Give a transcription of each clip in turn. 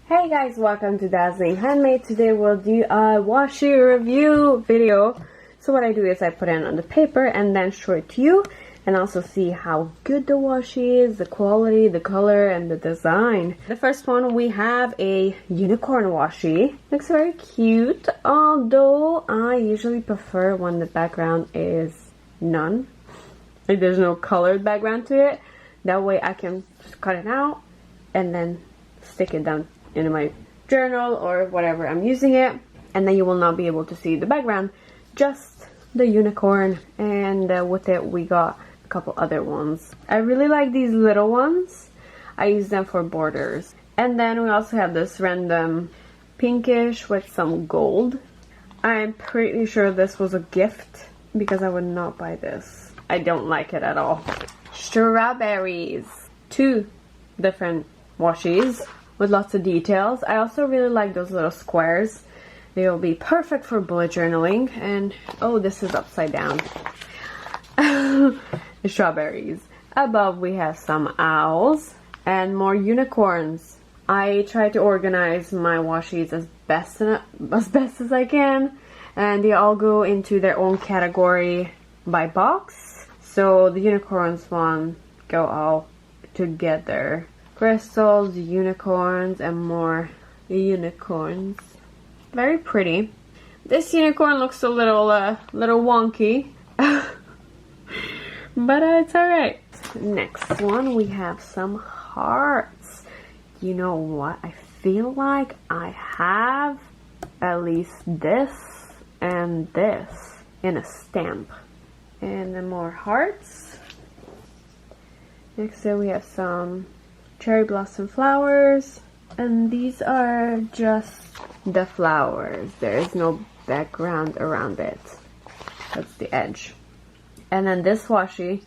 Hey guys, welcome to Dazzling Handmade. Today we'll do a washi review video. So what I do is I put it on the paper and then show it to you and also see how good the washi is, the quality, the color, and the design. The first one, we have a unicorn washi. Looks very cute, although I usually prefer when the background is none. Like there's no colored background to it. That way I can just cut it out and then stick it down in my journal or whatever I'm using it, and then you will not be able to see the background, just the unicorn. And with it we got a couple other ones. I really like these little ones. I use them for borders. And then we also have this random pinkish with some gold. I'm pretty sure this was a gift because I would not buy this. I don't like it at all. Strawberries. 2 different washis with lots of details. I also really like those little squares. They will be perfect for bullet journaling. And oh, this is upside down. Strawberries. Above we have some owls and more unicorns. I try to organize my washis as best as I can, and they all go into their own category by box. So the unicorns one go all together. Crystals, unicorns, and more unicorns. Very pretty. This unicorn looks a little wonky, but it's alright. Next one, we have some hearts. You know what? I feel like I have at least this and this in a stamp. And then more hearts. Next up we have some cherry blossom flowers, and these are just the flowers. There is no background around it. That's the edge. And then this washi,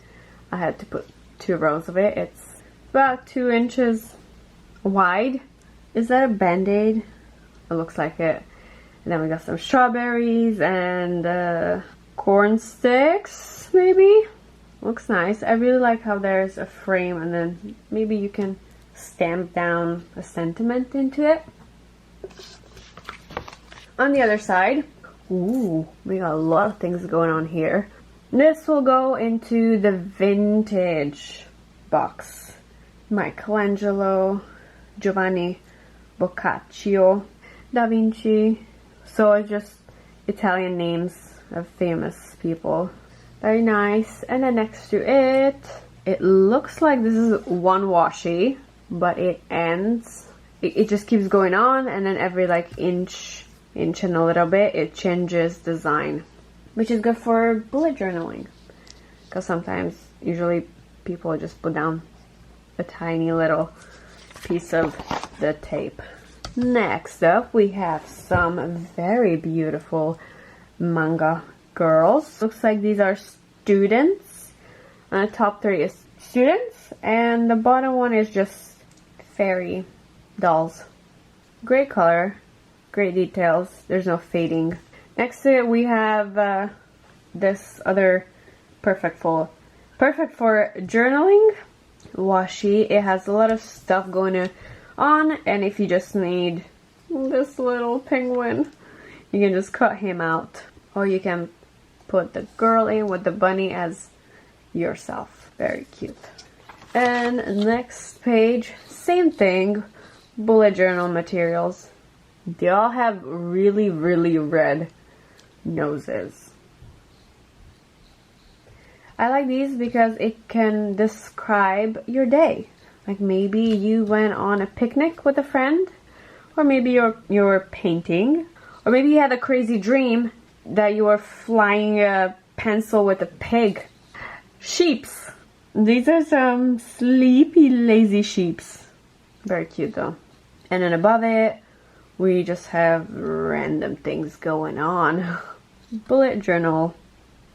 I had to put 2 rows of it. It's about 2 inches wide. Is that a band-aid? It looks like it. And then we got some strawberries and corn sticks, maybe? Looks nice. I really like how there's a frame and then maybe you can stamp down a sentiment into it. On the other side, ooh, we got a lot of things going on here. This will go into the vintage box. Michelangelo, Giovanni Boccaccio, Da Vinci. So it's just Italian names of famous people. Very nice. And then next to it, it looks like this is one washi, but it ends. It just keeps going on, and then every like inch and a little bit, it changes design, which is good for bullet journaling. Because sometimes, usually, people just put down a tiny little piece of the tape. Next up, we have some very beautiful Manga Girls. Looks like these are students. The top 3 is students, and the bottom one is just fairy dolls. Great color, great details. There's no fading. Next to it, we have this other perfect for journaling washi. It has a lot of stuff going on, and if you just need this little penguin, you can just cut him out, or you can put the girl in with the bunny as yourself. Very cute. And next page, same thing, bullet journal materials. They all have really red noses. I like these because it can describe your day. Like maybe you went on a picnic with a friend, or maybe you're painting, or maybe you had a crazy dream that you were flying a pencil with a pig. Sheeps. These are some sleepy, lazy sheeps. Very cute though. And then above it, we just have random things going on. Bullet journal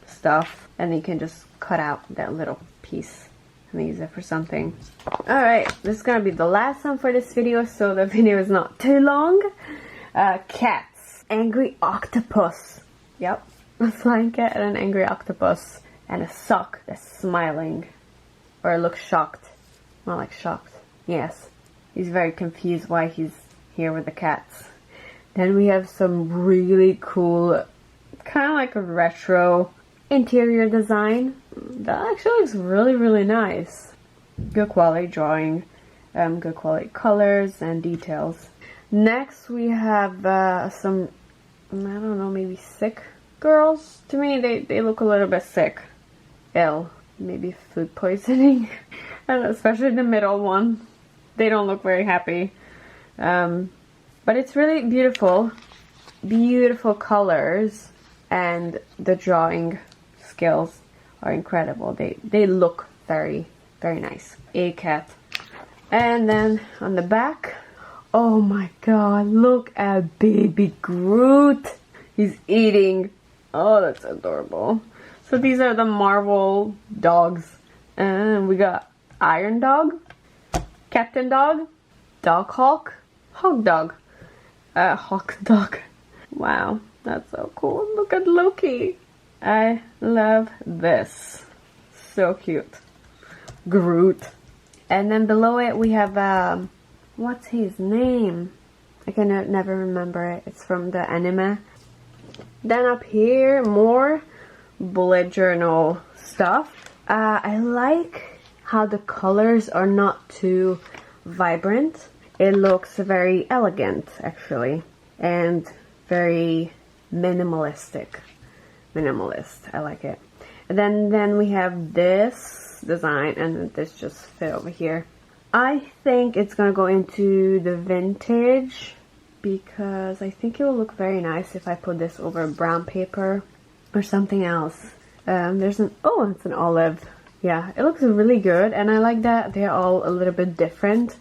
stuff. And you can just cut out that little piece and use it for something. Alright, this is gonna be the last one for this video, so the video is not too long. Cats. Angry octopus. Yep, a flying cat and an angry octopus. And a sock that's smiling. Or looks shocked. Not like shocked. Yes. He's very confused why he's here with the cats. Then we have some really cool, kind of like a retro interior design. That actually looks really, really nice. Good quality drawing, good quality colors and details. Next we have some, I don't know, maybe sick girls. To me, they look a little bit sick. Ill. Maybe food poisoning. And especially the middle one. They don't look very happy. But it's really beautiful. Beautiful colors. And the drawing skills are incredible. They look very, very nice. A cat. And then on the back, oh my god, look at baby Groot. He's eating. Oh, that's adorable. So these are the Marvel dogs. And we got Iron Dog, Captain Dog, Dog Hawk, Hawk Dog, Hawk Dog. Wow, that's so cool. Look at Loki. I love this. So cute. Groot. And then below it we have, what's his name? I can never remember it. It's from the anime. Then up here, more bullet journal stuff. I like how the colors are not too vibrant. It looks very elegant, actually, and very minimalistic. Minimalist. I like it. And then we have this design, and this just fit over here. I think it's gonna go into the vintage because I think it will look very nice if I put this over brown paper or something else. There's an, oh, it's an olive. Yeah, it looks really good, and I like that they're all a little bit different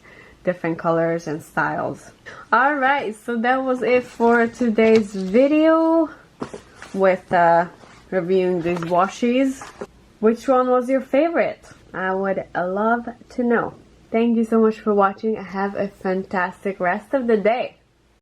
colors and styles. Alright, so that was it for today's video with reviewing these washies. Which one was your favorite? I would love to know. Thank you so much for watching. Have a fantastic rest of the day.